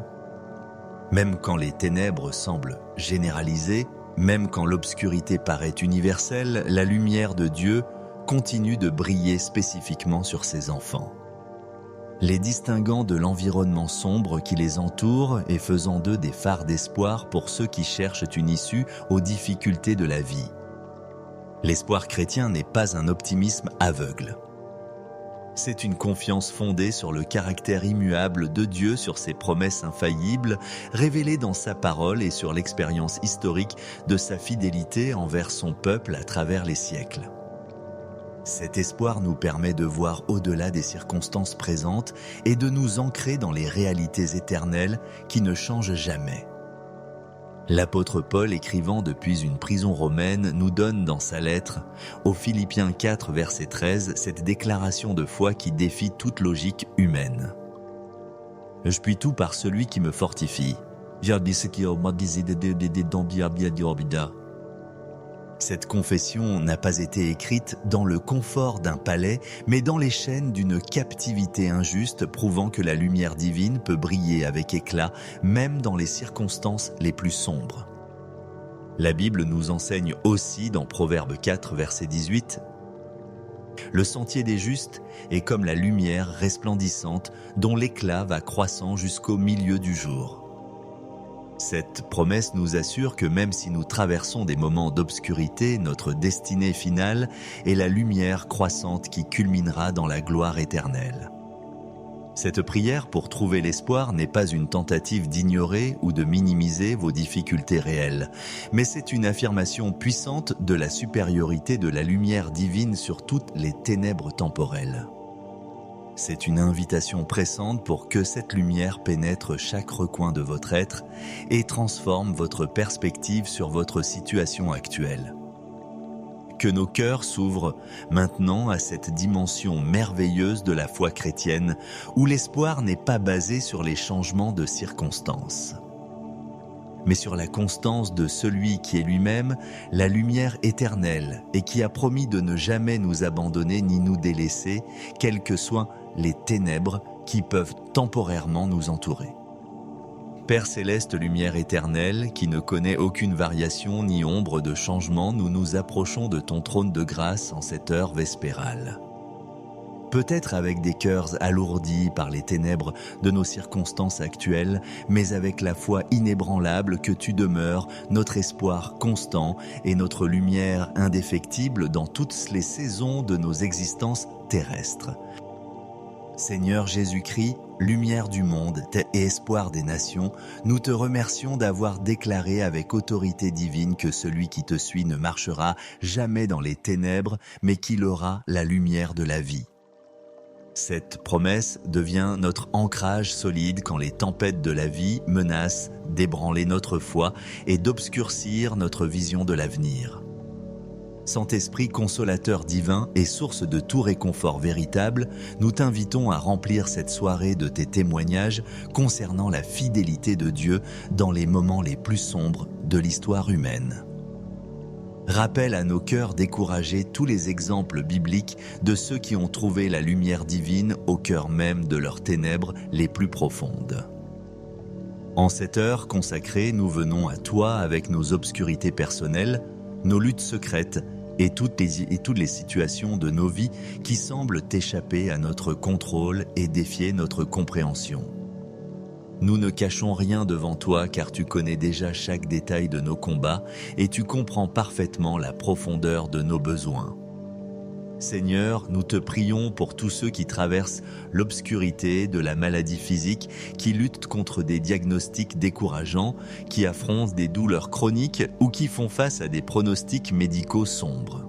Même quand les ténèbres semblent généralisées, Même quand l'obscurité paraît universelle, la lumière de Dieu continue de briller spécifiquement sur ses enfants, les distinguant de l'environnement sombre qui les entoure et faisant d'eux des phares d'espoir pour ceux qui cherchent une issue aux difficultés de la vie. L'espoir chrétien n'est pas un optimisme aveugle. C'est une confiance fondée sur le caractère immuable de Dieu, sur ses promesses infaillibles, révélées dans sa parole et sur l'expérience historique de sa fidélité envers son peuple à travers les siècles. Cet espoir nous permet de voir au-delà des circonstances présentes et de nous ancrer dans les réalités éternelles qui ne changent jamais. L'apôtre Paul, écrivant depuis une prison romaine, nous donne dans sa lettre, aux Philippiens 4, verset 13, cette déclaration de foi qui défie toute logique humaine. « Je puis tout par celui qui me fortifie. » Cette confession n'a pas été écrite dans le confort d'un palais, mais dans les chaînes d'une captivité injuste, prouvant que la lumière divine peut briller avec éclat, même dans les circonstances les plus sombres. La Bible nous enseigne aussi dans Proverbe 4, verset 18, « Le sentier des justes est comme la lumière resplendissante dont l'éclat va croissant jusqu'au milieu du jour. » Cette promesse nous assure que même si nous traversons des moments d'obscurité, notre destinée finale est la lumière croissante qui culminera dans la gloire éternelle. Cette prière pour trouver l'espoir n'est pas une tentative d'ignorer ou de minimiser vos difficultés réelles, mais c'est une affirmation puissante de la supériorité de la lumière divine sur toutes les ténèbres temporelles. C'est une invitation pressante pour que cette lumière pénètre chaque recoin de votre être et transforme votre perspective sur votre situation actuelle. Que nos cœurs s'ouvrent maintenant à cette dimension merveilleuse de la foi chrétienne où l'espoir n'est pas basé sur les changements de circonstances, mais sur la constance de celui qui est lui-même la lumière éternelle et qui a promis de ne jamais nous abandonner ni nous délaisser, quelles que soient les ténèbres qui peuvent temporairement nous entourer. Père céleste, lumière éternelle, qui ne connaît aucune variation ni ombre de changement, nous nous approchons de ton trône de grâce en cette heure vespérale. Peut-être avec des cœurs alourdis par les ténèbres de nos circonstances actuelles, mais avec la foi inébranlable que tu demeures, notre espoir constant et notre lumière indéfectible dans toutes les saisons de nos existences terrestres. Seigneur Jésus-Christ, lumière du monde et espoir des nations, nous te remercions d'avoir déclaré avec autorité divine que celui qui te suit ne marchera jamais dans les ténèbres, mais qu'il aura la lumière de la vie. Cette promesse devient notre ancrage solide quand les tempêtes de la vie menacent d'ébranler notre foi et d'obscurcir notre vision de l'avenir. Saint-Esprit consolateur divin et source de tout réconfort véritable, nous t'invitons à remplir cette soirée de tes témoignages concernant la fidélité de Dieu dans les moments les plus sombres de l'histoire humaine. Rappelle à nos cœurs découragés tous les exemples bibliques de ceux qui ont trouvé la lumière divine au cœur même de leurs ténèbres les plus profondes. En cette heure consacrée, nous venons à toi avec nos obscurités personnelles, nos luttes secrètes et toutes les situations de nos vies qui semblent échapper à notre contrôle et défier notre compréhension. Nous ne cachons rien devant toi car tu connais déjà chaque détail de nos combats et tu comprends parfaitement la profondeur de nos besoins. Seigneur, nous te prions pour tous ceux qui traversent l'obscurité de la maladie physique, qui luttent contre des diagnostics décourageants, qui affrontent des douleurs chroniques ou qui font face à des pronostics médicaux sombres.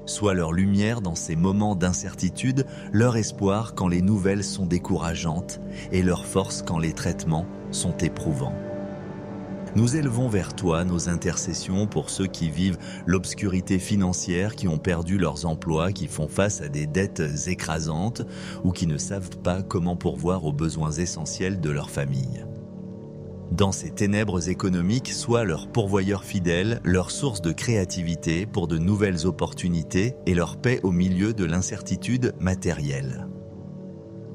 Sois leur lumière dans ces moments d'incertitude, leur espoir quand les nouvelles sont décourageantes et leur force quand les traitements sont éprouvants. Nous élevons vers toi nos intercessions pour ceux qui vivent l'obscurité financière, qui ont perdu leurs emplois, qui font face à des dettes écrasantes ou qui ne savent pas comment pourvoir aux besoins essentiels de leur famille. Dans ces ténèbres économiques, sois leur pourvoyeur fidèle, leur source de créativité pour de nouvelles opportunités et leur paix au milieu de l'incertitude matérielle.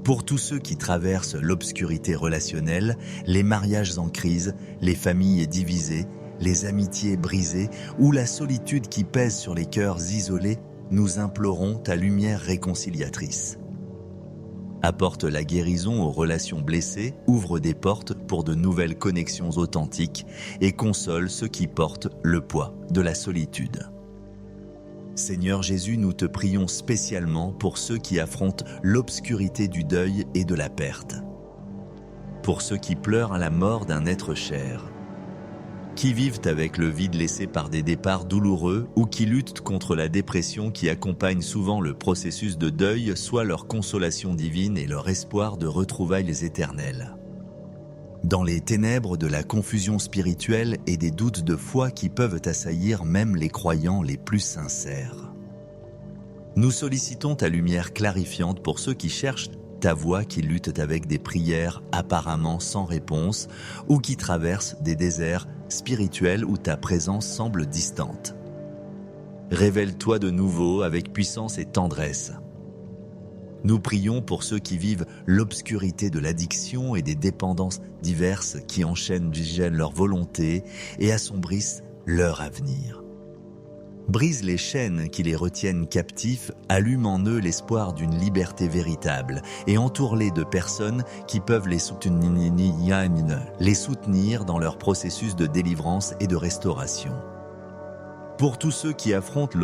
Pour tous ceux qui traversent l'obscurité relationnelle, les mariages en crise, les familles divisées, les amitiés brisées ou la solitude qui pèse sur les cœurs isolés, nous implorons ta lumière réconciliatrice. Apporte la guérison aux relations blessées, ouvre des portes pour de nouvelles connexions authentiques et console ceux qui portent le poids de la solitude. Seigneur Jésus, nous te prions spécialement pour ceux qui affrontent l'obscurité du deuil et de la perte. Pour ceux qui pleurent à la mort d'un être cher, qui vivent avec le vide laissé par des départs douloureux ou qui luttent contre la dépression qui accompagne souvent le processus de deuil, soit leur consolation divine et leur espoir de retrouvailles éternelles. Dans les ténèbres de la confusion spirituelle et des doutes de foi qui peuvent assaillir même les croyants les plus sincères, nous sollicitons ta lumière clarifiante pour ceux qui cherchent ta voix, qui luttent avec des prières apparemment sans réponse ou qui traversent des déserts spirituels où ta présence semble distante. Révèle-toi de nouveau avec puissance et tendresse. Nous prions pour ceux qui vivent l'obscurité de l'addiction et des dépendances diverses qui enchaînent leur volonté et assombrissent leur avenir. Brise les chaînes qui les retiennent captifs, allume en eux l'espoir d'une liberté véritable et entoure-les de personnes qui peuvent les soutenir dans leur processus de délivrance et de restauration. Pour tous ceux qui affrontent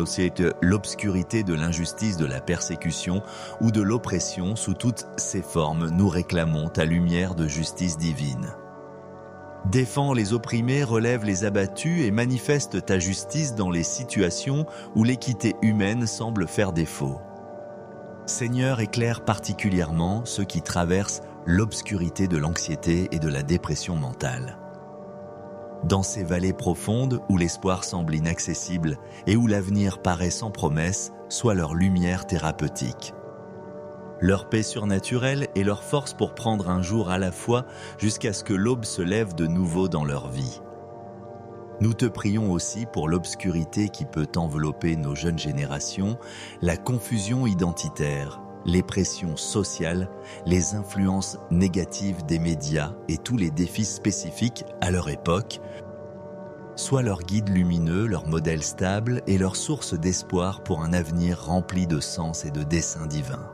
l'obscurité de l'injustice, de la persécution ou de l'oppression sous toutes ses formes, nous réclamons ta lumière de justice divine. Défends les opprimés, relève les abattus et manifeste ta justice dans les situations où l'équité humaine semble faire défaut. Seigneur, éclaire particulièrement ceux qui traversent l'obscurité de l'anxiété et de la dépression mentale. Dans ces vallées profondes où l'espoir semble inaccessible et où l'avenir paraît sans promesse, sois leur lumière thérapeutique. Leur paix surnaturelle et leur force pour prendre un jour à la fois jusqu'à ce que l'aube se lève de nouveau dans leur vie. Nous te prions aussi pour l'obscurité qui peut envelopper nos jeunes générations, la confusion identitaire, les pressions sociales, les influences négatives des médias et tous les défis spécifiques à leur époque. Sois leur guide lumineux, leur modèle stable et leur source d'espoir pour un avenir rempli de sens et de desseins divins.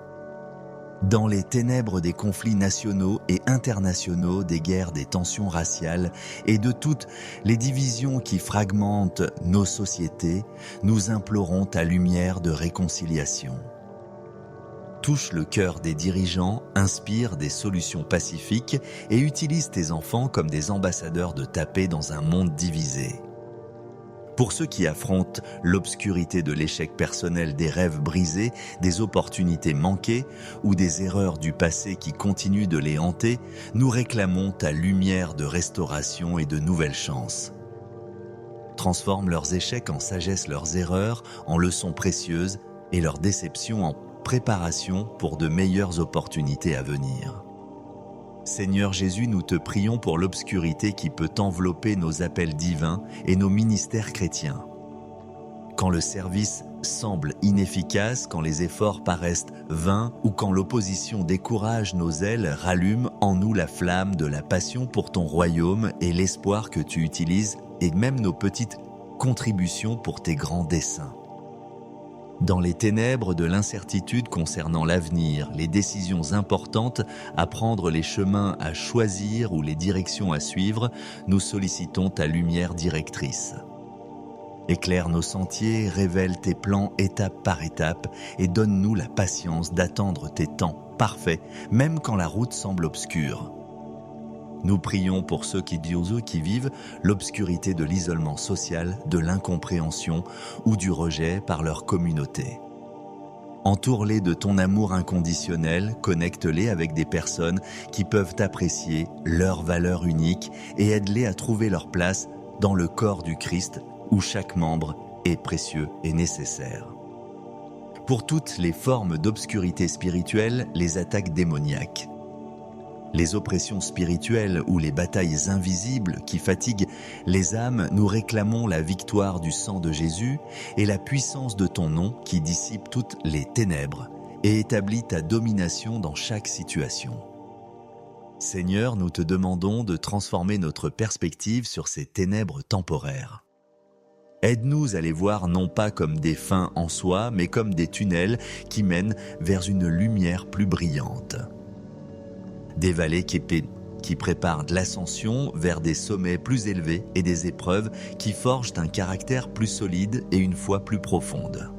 Dans les ténèbres des conflits nationaux et internationaux, des guerres, des tensions raciales et de toutes les divisions qui fragmentent nos sociétés, nous implorons ta lumière de réconciliation. Touche le cœur des dirigeants, inspire des solutions pacifiques et utilise tes enfants comme des ambassadeurs de ta paix dans un monde divisé. Pour ceux qui affrontent l'obscurité de l'échec personnel, des rêves brisés, des opportunités manquées ou des erreurs du passé qui continuent de les hanter, nous réclamons ta lumière de restauration et de nouvelles chances. Transforme leurs échecs en sagesse, leurs erreurs en leçons précieuses et leurs déceptions en préparation pour de meilleures opportunités à venir. Seigneur Jésus, nous te prions pour l'obscurité qui peut envelopper nos appels divins et nos ministères chrétiens. Quand le service semble inefficace, quand les efforts paraissent vains ou quand l'opposition décourage nos ailes, rallume en nous la flamme de la passion pour ton royaume et l'espoir que tu utilises et même nos petites contributions pour tes grands desseins. Dans les ténèbres de l'incertitude concernant l'avenir, les décisions importantes à prendre, les chemins à choisir ou les directions à suivre, nous sollicitons ta lumière directrice. Éclaire nos sentiers, révèle tes plans étape par étape et donne-nous la patience d'attendre tes temps parfaits, même quand la route semble obscure. Nous prions pour ceux qui vivent l'obscurité de l'isolement social, de l'incompréhension ou du rejet par leur communauté. Entoure-les de ton amour inconditionnel, connecte-les avec des personnes qui peuvent apprécier leurs valeurs uniques et aide-les à trouver leur place dans le corps du Christ où chaque membre est précieux et nécessaire. Pour toutes les formes d'obscurité spirituelle, les attaques démoniaques, les oppressions spirituelles ou les batailles invisibles qui fatiguent les âmes, nous réclamons la victoire du sang de Jésus et la puissance de ton nom qui dissipe toutes les ténèbres et établit ta domination dans chaque situation. Seigneur, nous te demandons de transformer notre perspective sur ces ténèbres temporaires. Aide-nous à les voir non pas comme des fins en soi, mais comme des tunnels qui mènent vers une lumière plus brillante. Des vallées qui préparent de l'ascension vers des sommets plus élevés et des épreuves qui forgent un caractère plus solide et une foi plus profonde.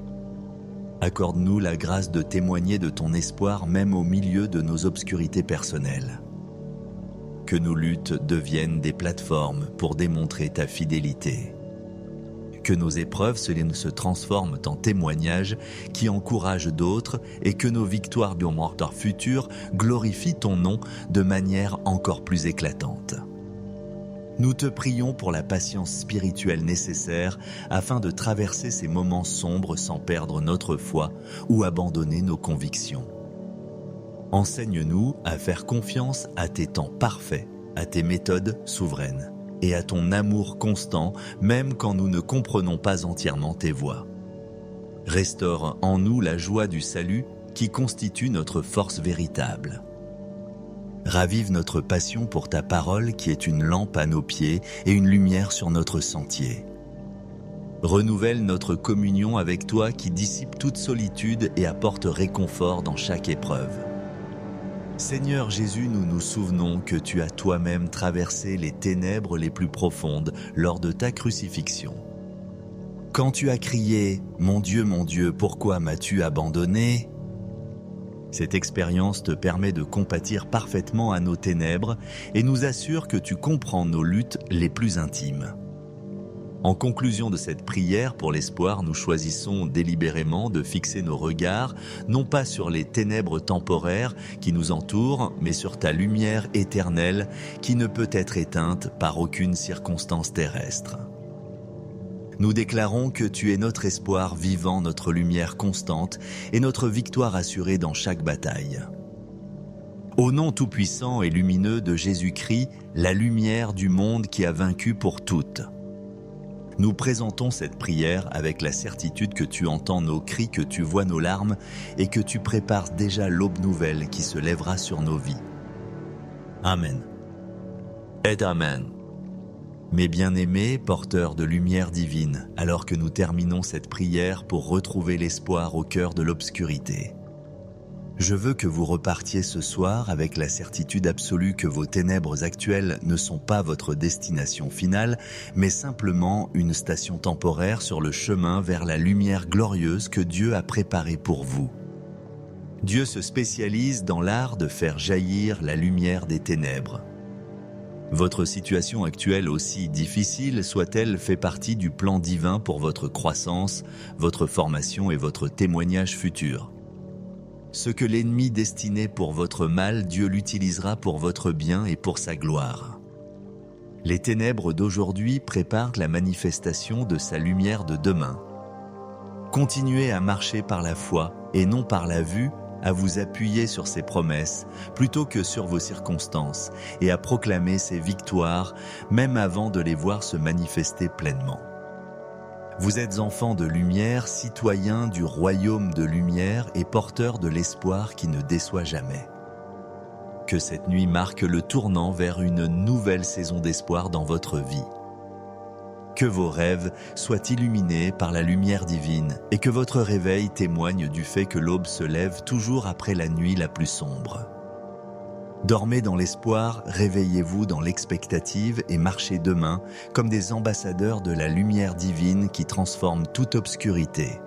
Accorde-nous la grâce de témoigner de ton espoir même au milieu de nos obscurités personnelles. Que nos luttes deviennent des plateformes pour démontrer ta fidélité. Que nos épreuves se transforment en témoignages qui encouragent d'autres et que nos victoires du monde futur glorifient ton nom de manière encore plus éclatante. Nous te prions pour la patience spirituelle nécessaire afin de traverser ces moments sombres sans perdre notre foi ou abandonner nos convictions. Enseigne-nous à faire confiance à tes temps parfaits, à tes méthodes souveraines et à ton amour constant, même quand nous ne comprenons pas entièrement tes voies. Restaure en nous la joie du salut qui constitue notre force véritable. Ravive notre passion pour ta parole qui est une lampe à nos pieds et une lumière sur notre sentier. Renouvelle notre communion avec toi qui dissipe toute solitude et apporte réconfort dans chaque épreuve. Seigneur Jésus, nous nous souvenons que tu as toi-même traversé les ténèbres les plus profondes lors de ta crucifixion. Quand tu as crié « Mon Dieu, pourquoi m'as-tu abandonné ?» Cette expérience te permet de compatir parfaitement à nos ténèbres et nous assure que tu comprends nos luttes les plus intimes. En conclusion de cette prière pour l'espoir, nous choisissons délibérément de fixer nos regards, non pas sur les ténèbres temporaires qui nous entourent, mais sur ta lumière éternelle qui ne peut être éteinte par aucune circonstance terrestre. Nous déclarons que tu es notre espoir vivant, notre lumière constante et notre victoire assurée dans chaque bataille. Au nom tout-puissant et lumineux de Jésus-Christ, la lumière du monde qui a vaincu pour toutes. Nous présentons cette prière avec la certitude que tu entends nos cris, que tu vois nos larmes et que tu prépares déjà l'aube nouvelle qui se lèvera sur nos vies. Amen. Et Amen. Mes bien-aimés, porteurs de lumière divine, alors que nous terminons cette prière pour retrouver l'espoir au cœur de l'obscurité. Je veux que vous repartiez ce soir avec la certitude absolue que vos ténèbres actuelles ne sont pas votre destination finale, mais simplement une station temporaire sur le chemin vers la lumière glorieuse que Dieu a préparée pour vous. Dieu se spécialise dans l'art de faire jaillir la lumière des ténèbres. Votre situation actuelle, aussi difficile soit-elle, fait partie du plan divin pour votre croissance, votre formation et votre témoignage futur. Ce que l'ennemi destinait pour votre mal, Dieu l'utilisera pour votre bien et pour sa gloire. Les ténèbres d'aujourd'hui préparent la manifestation de sa lumière de demain. Continuez à marcher par la foi et non par la vue, à vous appuyer sur ses promesses plutôt que sur vos circonstances et à proclamer ses victoires même avant de les voir se manifester pleinement. Vous êtes enfants de lumière, citoyens du royaume de lumière et porteurs de l'espoir qui ne déçoit jamais. Que cette nuit marque le tournant vers une nouvelle saison d'espoir dans votre vie. Que vos rêves soient illuminés par la lumière divine et que votre réveil témoigne du fait que l'aube se lève toujours après la nuit la plus sombre. Dormez dans l'espoir, réveillez-vous dans l'expectative et marchez demain comme des ambassadeurs de la lumière divine qui transforme toute obscurité.